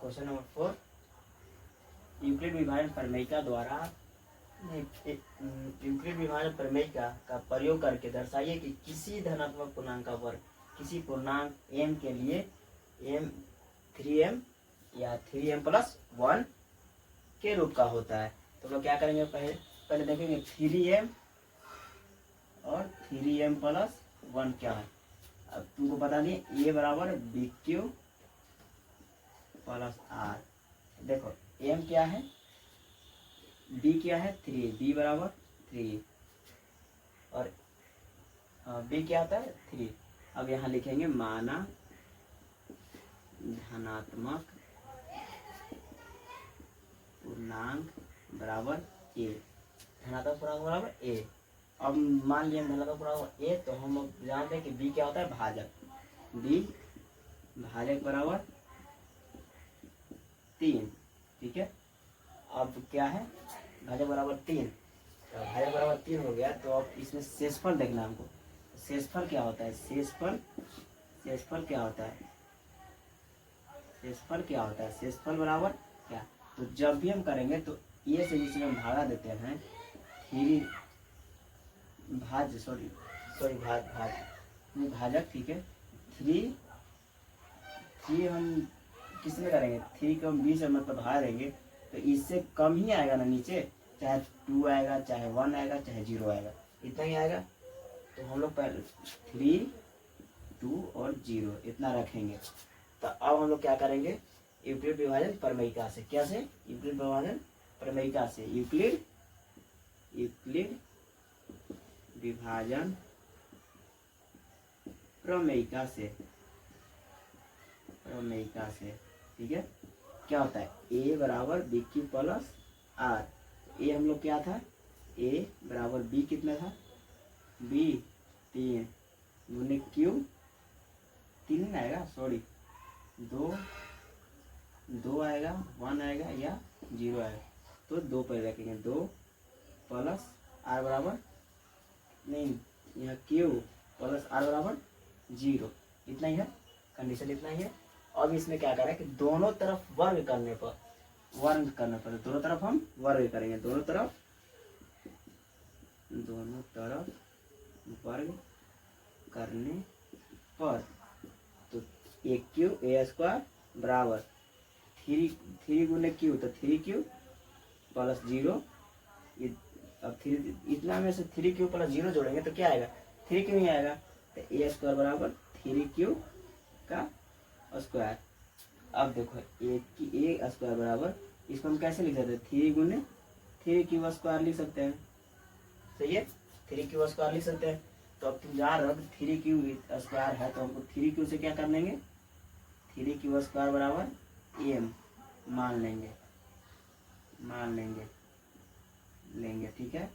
Question number 4, Euclid विभाजन प्रमेयिका द्वारा Euclid विभाजन प्रमेयिका का प्रयोग करके दर्शाइए कि किसी धनात्मक पूर्णांक का वर्ग किसी पूर्णांक m के लिए m 3m या 3m+1 के रूप का होता है। तो लोग क्या करेंगे, पहले देखेंगे 3m और 3m+1 क्या है। अब तुमको बता दिए a बराबर BQ प्लस R। देखो m क्या है, b क्या है 3, b बराबर 3 और b क्या आता है 3। अब यहाँ लिखेंगे माना धनात्मक पूर्णांक बराबर a, धनात्मक पूर्णांक बराबर a। अब मान लिया धनात्मक पूर्णांक a, तो हम जानते हैं कि b क्या होता है भाजक, b भाजक बराबर 3, ठीक है। अब क्या है भाजक बराबर 3, तो भाजक बराबर 3 हो गया। तो अब इसमें शेषफल देखना हमको, शेषफल क्या होता है, शेषफल क्या होता है, शेषफल क्या होता है, शेषफल बराबर क्या। तो जब भी हम करेंगे तो ये से जिसमें हम भागा देते हैं 3 भाजक, ठीक है। 3 हम किस में करेंगे, 3 को हम 20 से मतलब भाग देंगे तो इससे कम ही आएगा ना नीचे, चाहे 2 आएगा, चाहे 1 आएगा, चाहे 0 आएगा, इतना ही आएगा। तो हम लोग पहले 3, 2 और 0 इतना रखेंगे। तो अब हम लोग क्या करेंगे, यूक्लिड विभाजन प्रमेयिका से, क्या से, यूक्लिड विभाजन प्रमेयिका से, यूक्लिड विभाजन प्रमेयिका से, ठीक है। क्या होता है a बराबर BQ प्लस R। a हम लोग क्या था, a बराबर b कितना था, b 3 गुने q 3 आएगा, सॉरी 2 आएगा, 1 आएगा या 0 आएगा। तो 2 पर रखेंगे, 2 प्लस R बराबर नहीं, यहाँ q प्लस R बराबर 0, इतना ही है कंडीशन, इतना ही है। अब इसमें क्या करें कि दोनों तरफ वर्ग करने पर दोनों तरफ हम वर्ग करेंगे, दोनों तरफ वर्ग करने पर तो a² बराबर 3 गुने q, तो 3q प्लस 0। अब 3 इतना में से 3q प्लस 0 जोड़ेंगे तो क्या आएगा, 3q ही आएगा। तो a² बराबर 3q का स्क्वायर। अब देखो a² बराबर, इसको हम कैसे लिख सकते हैं, 3 गुने 3q² लिख सकते हैं, सही है, 3q² लिख सकते हैं। तो अब तुम जा रहे हो 3q² है, तो हमको 3q से क्या कर लेंगे, 3q² बराबर m मान लेंगे, ठीक है।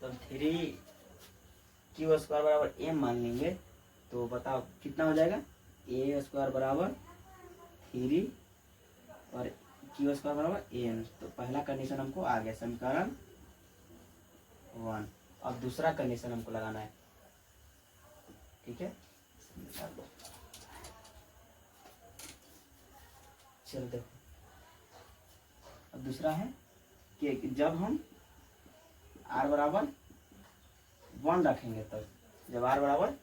तो 3q² बराबर m मान लेंगे, तो बताओ कितना हो जाएगा, a² बराबर 3 और q² बराबर m। तो पहला कंडीशन हमको आ गया, समीकरण 1। अब दूसरा कंडीशन हमको लगाना है, ठीक है। चलो देखो, अब दूसरा है कि जब हम r बराबर 1 रखेंगे, तब जब r बराबर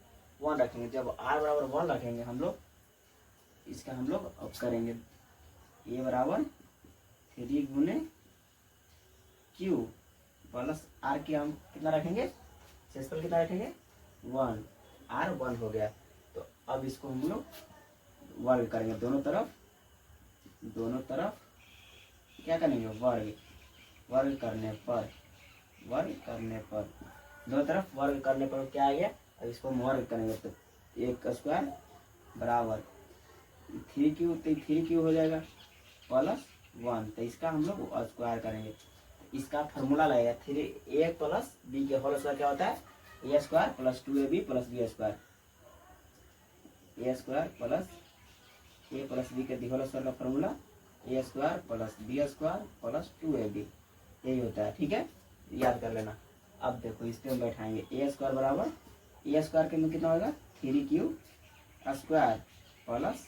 1 रखेंगे, जब r बराबर 1 रखेंगे हम लोग, इसका हम लोग अब करेंगे a बराबर 3 गुने q प्लस r की हम कितना रखेंगे, शेषफल कितना रखेंगे 1, r 1 हो गया। तो अब इसको हम लोग वर्ग करेंगे, दोनों तरफ क्या करेंगे, वर्ग करने पर दोनों तरफ वर्ग करने पर क्या आ गया। अब इसको हम वर्ग करेंगे तो a² बराबर 3q हो जाएगा प्लस 1, तो इसका हम लोग स्क्वायर करेंगे। इसका फॉर्मूला लगेगा 3a प्लस b के होल स्क्वायर क्या होता है, a² plus 2ab plus b² a² plus a plus b के होल स्क्वायर का formula a² plus b² plus 2ab, यही होता है, ठीक है, याद कर लेना। अब देखो इस पे हम बैठाएंगे a² बराबर a² के में कितना होगा 3q² प्लस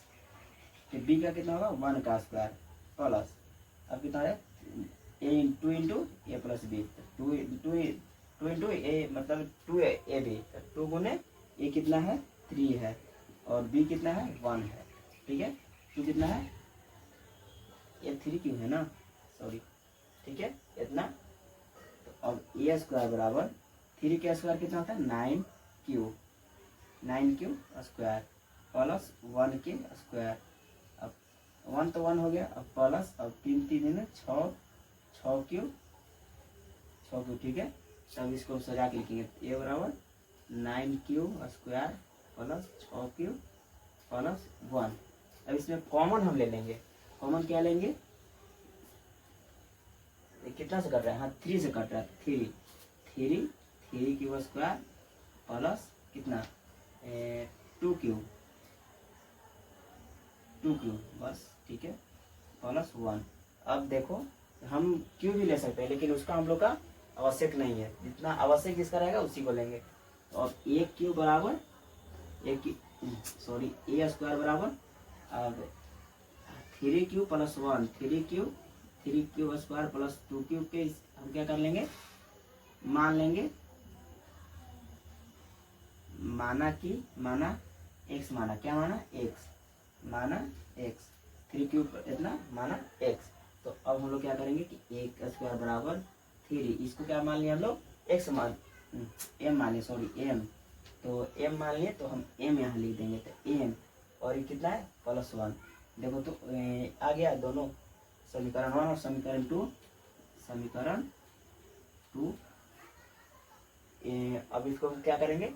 फिर बी का कितना होगा 1 का स्क्वायर प्लस अब कितना है टू इंटू ए प्लस बी, टू इंटू ए मतलब 2 बी, 2 गुने ए कितना है 3 है और बी कितना है 1 है, ठीक है। 2 कितना है ये 3 क्यों है ना, सॉरी, ठीक है इतना। तो अब ए स्क्वायर बराबर 3 के स्क्वायर कितना होता है 9 क्यू स्क्वायर प्लस 1 के स्क्वायर, अब 1 तो 1 हो गया, अब प्लस अब 3 3 6 क्यू, ठीक है। तब इसको सजा के लिखेंगे ए बराबर 9 Q square plus 6 Q plus 1। अब इसमें कॉमन हम ले लेंगे, कॉमन क्या लेंगे, कितना से कट रहा है, हाँ 3 से कट रहा है, 3 क्यू स्क्वायर प्लस कितना 2 क्यू बस, ठीक है प्लस 1। अब देखो हम क्यू भी ले सकते हैं लेकिन उसका हम लोग का आवश्यक नहीं है, जितना आवश्यक जिसका रहेगा उसी को लेंगे। तो अब ए क्यू बराबर ए स्क्वायर बराबर अब 3 Q plus 1, 3 Q square plus 2 Q के हम क्या कर लेंगे, मान लेंगे, माना x माना क्या माना x 3 क्यू इतना माना x। तो अब हम लोग क्या करेंगे कि एक स्क्वायर बराबर 3, इसको क्या मान लिया हम लोग x मान m मान लिया, सॉरी m, तो m मान लिए तो हम m यहाँ लिख देंगे, तो m और ये कितना है +1। देखो तो आ गया दोनों समीकरण 1 और समीकरण 2। अब इसको क्या करेंगे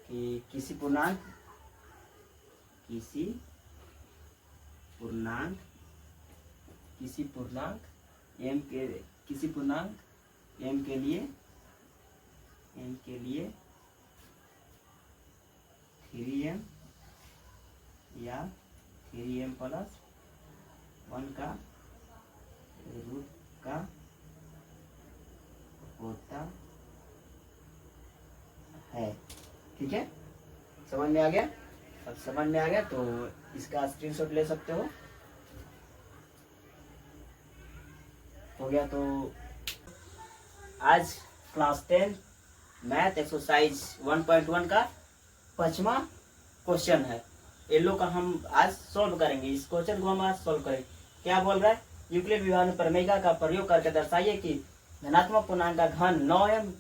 कि किसी पूर्णांक m के लिए 3m या 3m प्लस 1 का रूट का होता है, ठीक है। समझ में आ गया, अब समझ में आ गया तो इसका स्क्रीनशॉट ले सकते हो गया। तो आज क्लास 10 मैथ एक्सरसाइज 1.1 का 5वां क्वेश्चन है, ये लोग का हम आज सॉल्व करेंगे। इस क्वेश्चन को हम आज सॉल्व करेंगे। क्या बोल रहा है, यूक्लिड विभाजन प्रमेय का प्रयोग करके दर्शाइए कि धनात्मक पूर्णांक का घन 9m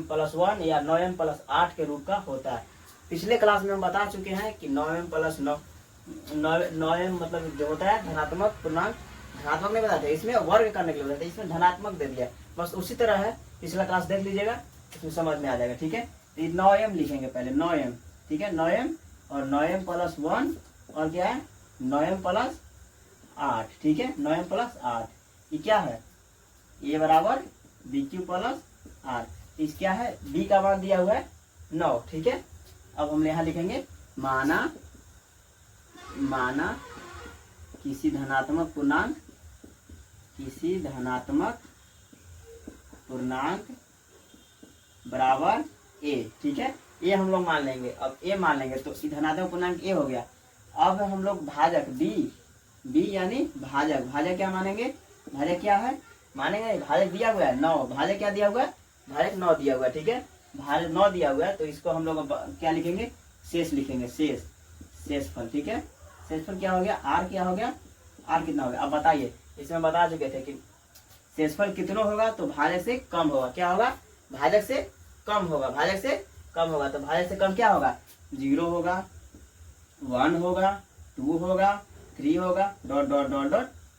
प्लस 1 या 9m प्लस 8 के रूप का होता है। पिछले क्लास में हम बता चुके हैं कि 9m प्लस 9m मतलब जो होता है धनात्मक पूर्णांक, धनात्मक नहीं बताते, इसमें वर्ग करने के लिए बताते, इसमें धनात्मक दे दिया, बस उसी तरह है। पिछला क्लास देख लीजिएगा, इसमें समझ में आ जाएगा, ठीक है। तो 9m लिखेंगे पहले, 9m, ठीक है, 9m और 9m प्लस 1 और क्या है 9m प्लस 8, ठीक है, 9m प्लस 8। ये क्या है, ये बराबर BQ प्लस R। इस क्या है, B का मान दिया हुआ है 9, ठीक है। अब हम यहाँ लिखेंगे माना किसी धनात्मक पूर्णांक बराबर A, ठीक है। ये हम लोग मान लेंगे, अब A मान लेंगे तो धनात्मक पूर्णांक A हो गया। अब हम लोग भाजक B यानी भाजक क्या मानेंगे, भाजक क्या है मानेंगे, भाजक दिया हुआ है 9, भाजक क्या दिया हुआ है, भाजक 9 दिया हुआ है, ठीक है, भाजक 9 दिया हुआ है। तो इसको हम लोग क्या लिखेंगे, शेष लिखेंगे, शेषफल, ठीक है। शेषफल क्या हो गया, R क्या हो गया, R कितना हो गया। अब बताइए, इसमें बता चुके थे कि शेषफल कितना होगा तो भाजक से कम होगा, क्या होगा, भाजक से कम होगा, तो भाजक से कम क्या होगा, 0 होगा, 1 होगा, 2 होगा, 3 होगा, ...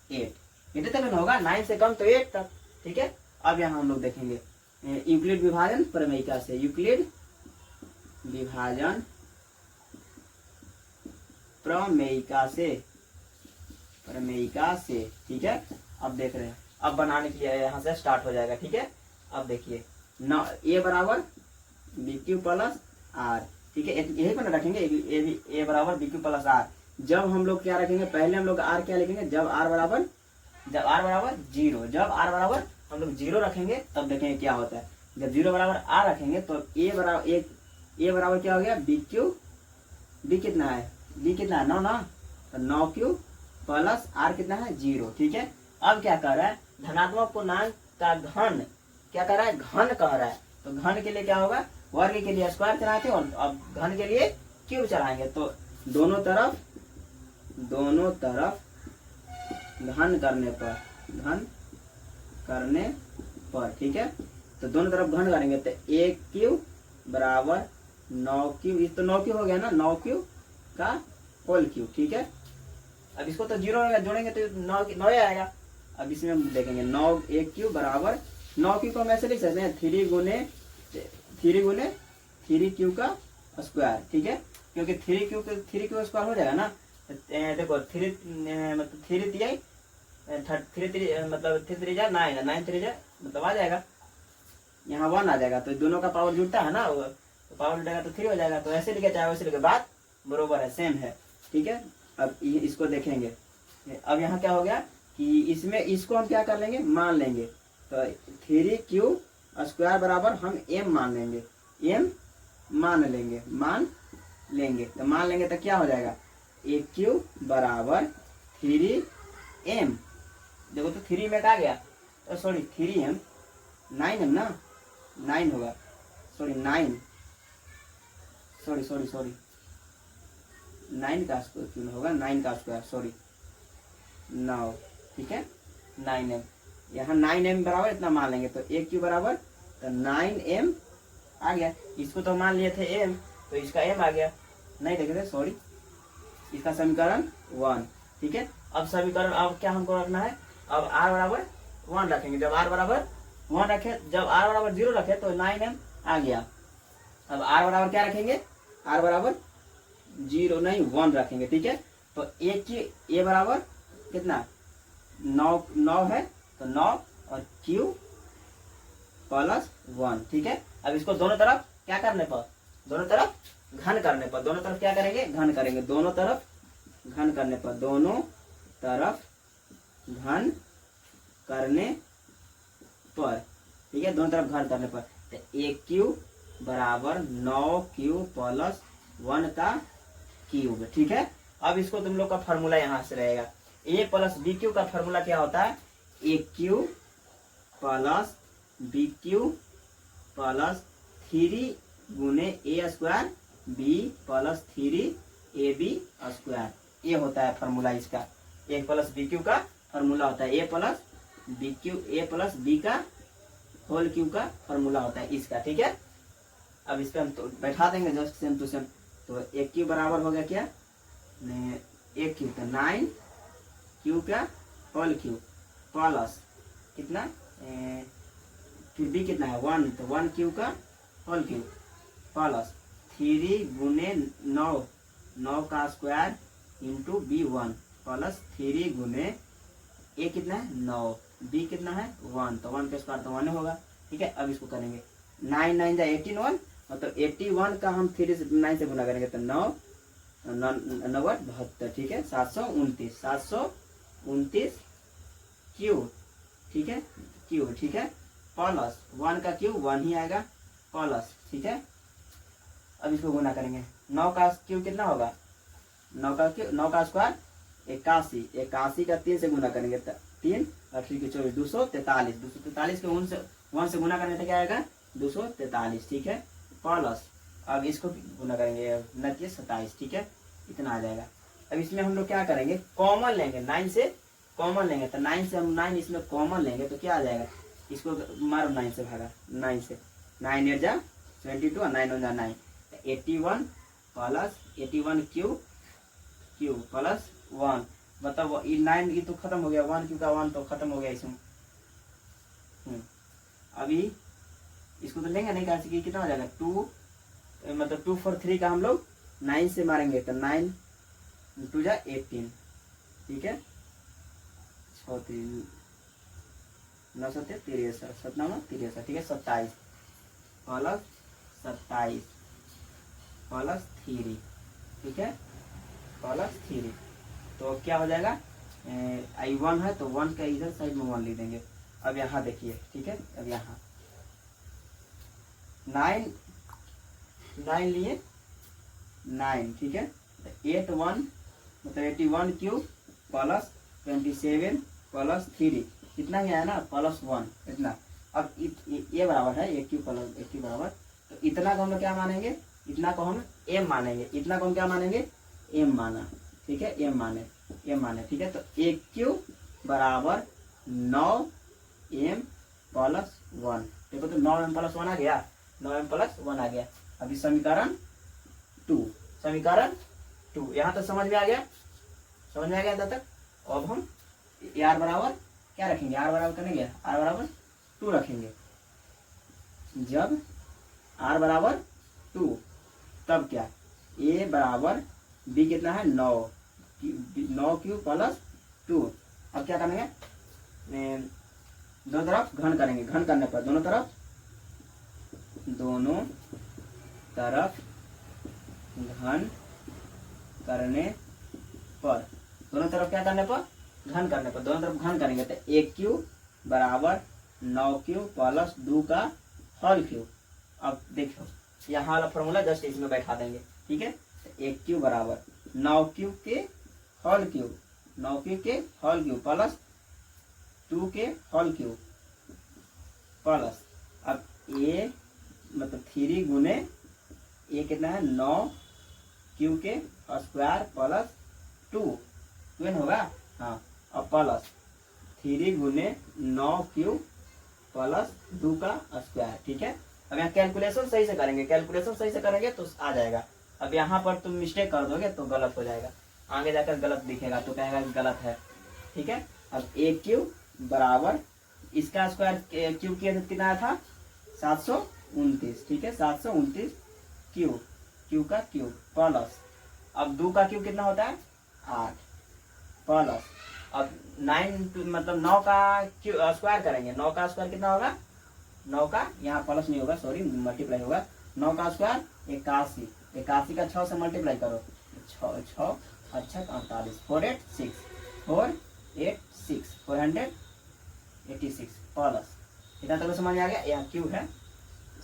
8 इतने तक होगा, 9 से कम तो 8 तक, ठीक है। अब यहाँ हम लोग देखेंगे यूक्लिड विभाजन प्रमेयिका से, यूक्लिड विभाजन प्रमेयिका से, ठीक है। अब देख रहे हैं, अब बनाने के लिए यहाँ से स्टार्ट हो जाएगा, ठीक है। अब देखिए A बराबर BQ प्लस R, ठीक है, यही पर रखेंगे A बराबर BQ प्लस R। जब हम लोग क्या रखेंगे, पहले हम लोग R क्या लिखेंगे, जब R बराबर 0, जब R बराबर हम लोग 0 रखेंगे तब देखेंगे क्या होता है। जब 0 बराबर R रखेंगे तो A बराबर क्या हो गया, BQ, B कितना है 9 ना, तो 9 क्यूब प्लस आर कितना है 0, ठीक है। अब क्या कर रहा है, धनात्मक पूर्णांक का घन क्या कर रहा है, घन कह रहा है। तो घन के लिए क्या होगा, वर्ग के लिए स्क्वायर चलाए थे और अब घन के लिए क्यूब चलाएंगे। तो दोनों तरफ घन करने पर ठीक है। तो दोनों तरफ घन करेंगे तो 1 क्यूब बराबर 9 क्यूब, इस तो 9 क्यूब हो गया ना, 9 क्यूब का होल क्यूब, ठीक है। अब इसको तो 0 जोड़ेंगे तो 9 आएगा। अब इसमें हम देखेंगे 9 1 क्यूब बराबर 9 क्यूब को हम ऐसे लिख सकते हैं 3 गुने 3 क्यूब का स्क्वायर, ठीक है। क्योंकि 3 क्यूब स्क्वायर हो जाएगा ना। देखो 3 मतलब 3 3 मतलब 3 जा 9 9 3 जा मतलब आ जाएगा, यहाँ 1 आ जाएगा। तो दोनों का पावर जुड़ता है ना, तो पावर जुड़ेगा तो 3 हो जाएगा। तो ऐसे लिखे चाहे वैसे लिखे, बात बरोबर है, सेम है, ठीक है। अब इसको देखेंगे। अब यहाँ क्या हो गया कि इसमें इसको हम क्या कर लेंगे, मान लेंगे। तो 3 क्यूब स्क्वायर बराबर हम m मान लेंगे, मान लेंगे तो क्या हो जाएगा, 1 क्यूब बराबर 3m। देखो तो 3 में क्या गया, तो सॉरी 3m 9m ना, 9 होगा, सॉरी 9 का स्क्वायर क्यों होगा, 9 का स्क्वायर सॉरी 9, ठीक है 9m। यहाँ 9m बराबर इतना मान लेंगे तो 1 क्यूब बराबर तो 9m आ गया। इसको तो मान लिए थे m, तो इसका m आ गया, नहीं देखे थे सॉरी, इसका समीकरण 1, ठीक है। अब समीकरण अब क्या हमको रखना है, अब r बराबर 1 रखेंगे। जब r बराबर 1 रखे, जब r बराबर 0 रखे तो 9m आ गया। अब r बराबर क्या रखेंगे, r बराबर 0 नहीं 1 रखेंगे, ठीक है। तो a की a बराबर कितना 9 है, तो 9 और q प्लस 1, ठीक है। अब इसको दोनों तरफ क्या करने पर, दोनों तरफ घन करने पर, दोनों तरफ क्या करेंगे, घन करेंगे। दोनों तरफ घन करने पर, दोनों तरफ घन करने पर, ठीक है, दोनों तरफ घन करने पर। तो 1 क्यूब बराबर 9 क्यूब प्लस 1 का क्यूब, ठीक है। अब इसको तुम लोग का फॉर्मूला यहाँ से रहेगा, a प्लस बी क्यूब का फॉर्मूला क्या होता है, a cube plus b cube plus 3 गुने a square b plus 3 ab square, ये होता है फॉर्मूला इसका। a प्लस बी क्यूब का फॉर्मूला होता है a प्लस बी का होल क्यूब का फॉर्मूला होता है इसका, ठीक है। अब इस पे हम तो बैठा देंगे जस्ट सेम टू सेम। तो 1 क्यूब बराबर हो गया क्या, 1 क्यूब तो 9 क्यूब का होल क्यूब प्लस कितना, फिर b कितना है 1, तो 1 क्यूब का होल क्यूब प्लस 3 गुने 9 का स्क्वायर इंटू b1 प्लस 3 गुने a कितना है 9, b कितना है 1, तो 1 का स्क्वायर तो 1 होगा, ठीक है। अब इसको करेंगे 9 9 जा 18 मतलब 81 का हम 3 से 9 से गुना करेंगे तो 9 72, ठीक है 729 क्यूब, ठीक है क्यूब, ठीक है प्लस 1 का क्यूब 1 ही आएगा प्लस, ठीक है। अब इसको गुना करेंगे, 9 का क्यूब कितना होगा, 9 का स्क्वायर 81 का 3 से गुना करेंगे तो 3 और 3 के 24 243 के 1 से गुना करने से क्या आएगा 243, ठीक है प्लस। अब इसको गुना करेंगे 27, ठीक है इतना आ जाएगा। अब इसमें हम लोग क्या करेंगे, कॉमन लेंगे, 9 से कॉमन लेंगे तो 9 से हम 9 इसमें कॉमन लेंगे तो क्या आ जाएगा, इसको मारो 9 से भागा, 9 से 9 8 जा 22 और 9 1 जा 9, 81 प्लस 81 क्यूब प्लस 1, मतलब 9 ये तो खत्म हो गया, 1 क्यूब का 1 तो खत्म हो गया इसमें। अभी इसको तो लेंगे नहीं, कहा कि कितना हो जाएगा 2 मतलब 2 4 3 का हम लोग 9 से मारेंगे तो 9 2 जा 18, ठीक है 6 3 9 7 63 7 9 63, ठीक है 27 प्लस 3, ठीक है प्लस 3, तो क्या हो जाएगा I1 है तो 1 का इधर साइड में 1 लिख देंगे। अब यहाँ देखिए, ठीक है अब यहाँ 9 लिए 9, ठीक है 8 1 मतलब 81 क्यू प्लस 27 प्लस 3 इतना ही है ना, प्लस 1 इतना। अब ये बराबर है ए क्यू प्लस ए क्यू बराबर, तो इतना को हम लोग क्या मानेंगे, इतना को हम एम मानेंगे, इतना को हम क्या मानेंगे, एम माना, ठीक है, एम माने, ठीक है। तो ए क्यू बराबर 9m प्लस 1, देखो तो 9m प्लस 1 आ गया, 9m प्लस 1 आ गया। अभी समीकरण 2, समीकरण 2 यहाँ तक समझ में आ गया, समझ में आ गया यहाँ तक। अब हम आर बराबर क्या रखेंगे, आर बराबर करेंगे, आर बराबर 2 रखेंगे। जब आर बराबर 2 तब क्या, ए बराबर बी कितना है 9 क्यू प्लस 2। अब क्या करेंगे, दोनों तरफ घन करेंगे, घन करने पर दोनों तरफ घन करने पर, दोनों तरफ क्या करने पर, घन करने पर, दोनों तरफ घन करेंगे तो ए क्यू बराबर 9 क्यू प्लस 2 का होल क्यू। अब देखो यहाँ वाला फॉर्मूला जस्ट इसमें बैठा देंगे, ठीक है। तो ए क्यू बराबर 9 क्यू के होल क्यू, 9 क्यू के होल क्यू प्लस 2 के होल क्यू प्लस, अब ए मतलब 3 गुने ए कितना है 9 क्यू के स्क्वायर प्लस 2 होगा, हाँ। अब प्लस 3 गुने 9 क्यू प्लस 2 का स्क्वायर, ठीक है। अब यहाँ कैलकुलेशन सही से करेंगे, कैलकुलेशन सही से करेंगे तो आ जाएगा। अब यहाँ पर तुम मिस्टेक कर दोगे तो गलत हो जाएगा, आगे जाकर गलत दिखेगा तो कहेगा गलत है, ठीक है। अब ए क्यू बराबर इसका स्क्वायर क्यू कितना था 729, ठीक है, 729 क्यू का क्यूब प्लस, अब 2 का क्यूब कितना होता है 8 प्लस, अब 9 मतलब 9 का स्क्वायर करेंगे, 9 का स्क्वायर कितना होगा, 9 का यहाँ प्लस नहीं होगा, सॉरी मल्टीप्लाई होगा, 9 का स्क्वायर 81, 81 का 6 से मल्टीप्लाई करो, 6 अच्छा 48, 486 प्लस, इतना तक समझ में आ गया। यहाँ क्यू है,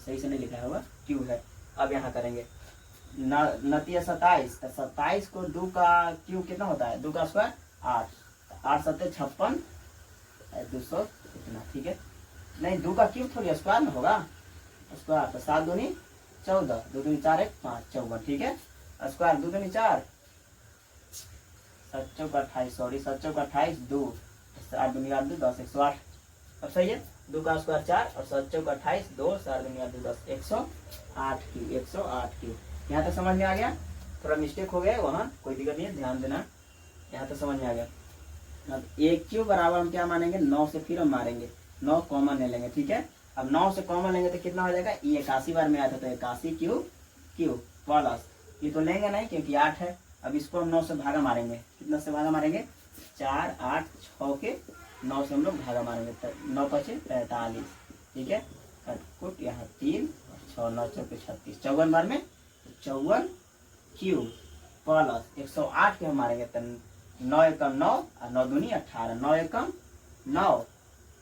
सही से नहीं लिखा होगा, क्यू है। अब यहाँ करेंगे 27, 27 को 2 का क्यूब कितना होता है, 2 का स्क्वायर 8, 8 7 56 200 इतना, ठीक है। नहीं 2 का क्यूब थोड़ी स्क्वायर में होगा, स्क्वायर तो 7 दूनी 14, 2 दूनी 4 1 5 54, ठीक है। स्क्वायर 2 दूनी 4, 7 चौक 28, सॉरी 7 चौक 28 2, 8 दूनी 8 2 10 108। अब सही है, 2 का स्क्वायर 4 और 7 चौक 28 2 4 दूनी 8 2 10 108 क्यू, 108 क्यू। यहाँ तक समझ में आ गया, थोड़ा मिस्टेक हो गया वहाँ, कोई दिक्कत नहीं है, ध्यान देना, यहाँ तक समझ में आ गया। अब ए क्यू बराबर हम क्या मानेंगे 9 से, फिर हम मारेंगे 9 कॉमन ले लेंगे, ठीक है। अब 9 से कॉमन लेंगे तो कितना हो जाएगा, ये 81 बार में आया था तो 81 क्यू प्लस, ये तो लेंगे नहीं क्योंकि 8 है। अब इसको हम 9 से भागा मारेंगे, कितना से भागा मारेंगे 4 8 6 के 9 से हम लोग भागा मारेंगे, 9 5 45, ठीक है। कटकुट यहाँ 3 6 9 4 36, 54 बार में 54 क्यू प्लस 108 के हम मारेंगे तो 9 एकम 9 और 9 दूनी 18, 9 एकम 9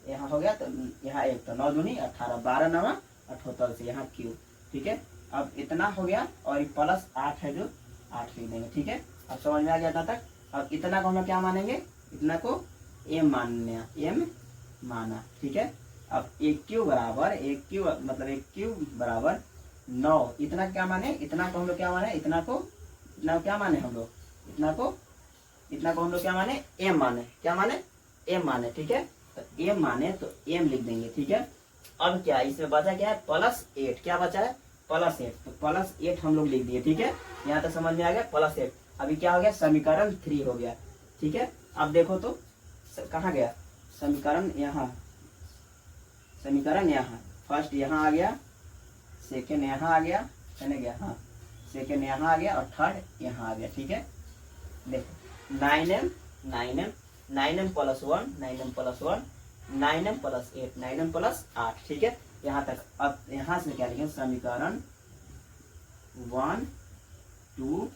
यहाँ हो गया, तो यहाँ 1 तो 9 दूनी 18, 12 9 78 से यहाँ क्यू, ठीक है। अब इतना हो गया और ये प्लस 8 है जो 8 लिख देंगे, ठीक है। अब समझ में आ गया था तक। अब इतना को हम क्या मानेंगे, इतना को एम माना, ठीक है। अब एक क्यू बराबर एक क्यू मतलब एक क्यू बराबर 9, इतना क्या माने, इतना को हम लोग क्या माने, इतना को क्या माने हम लोग, इतना को हम लोग क्या माने, एम माने, क्या माने एम माने, ठीक है। तो एम माने तो एम लिख देंगे, ठीक है। अब क्या इसमें बचा क्या है +8, क्या बचा है +8, तो +8 हम लोग लिख दिए, ठीक है। यहाँ तक समझ में आ गया +8। अभी क्या हो गया समीकरण 3 हो गया, ठीक है। अब देखो तो कहाँ गया समीकरण, यहाँ समीकरण, यहाँ फर्स्ट यहाँ आ गया, सेकेंड यहाँ आ गया, चले गया, हाँ सेकेंड यहाँ आ गया और थर्ड यहाँ आ गया, ठीक है। देखो 9m +1 9m +1 9m +8 9m +8, ठीक है यहाँ तक। अब यहाँ से क्या लिखेंगे समीकरण 1 2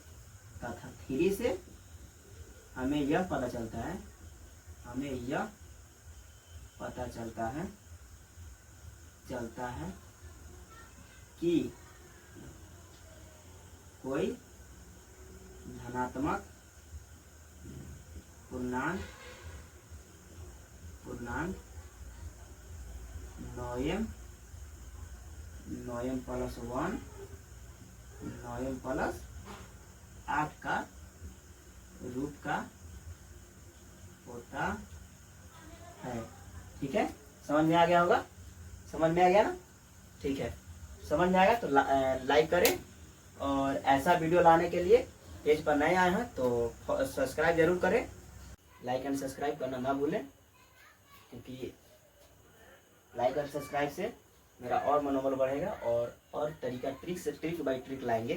तथा 3 से हमें यह पता चलता है, कि कोई धनात्मक पूर्णांक नौएम प्लस 1 9m प्लस 8 का रूट का होता है। ठीक है, समझ में आ गया होगा? समझ में आ गया ना? ठीक है, समझ में आएगा तो लाइक करें, और ऐसा वीडियो लाने के लिए पेज पर नए आए हैं तो सब्सक्राइब जरूर करें। लाइक एंड सब्सक्राइब करना ना भूलें, क्योंकि लाइक और सब्सक्राइब से मेरा और मनोबल बढ़ेगा, और तरीका ट्रिक बाई ट्रिक लाएंगे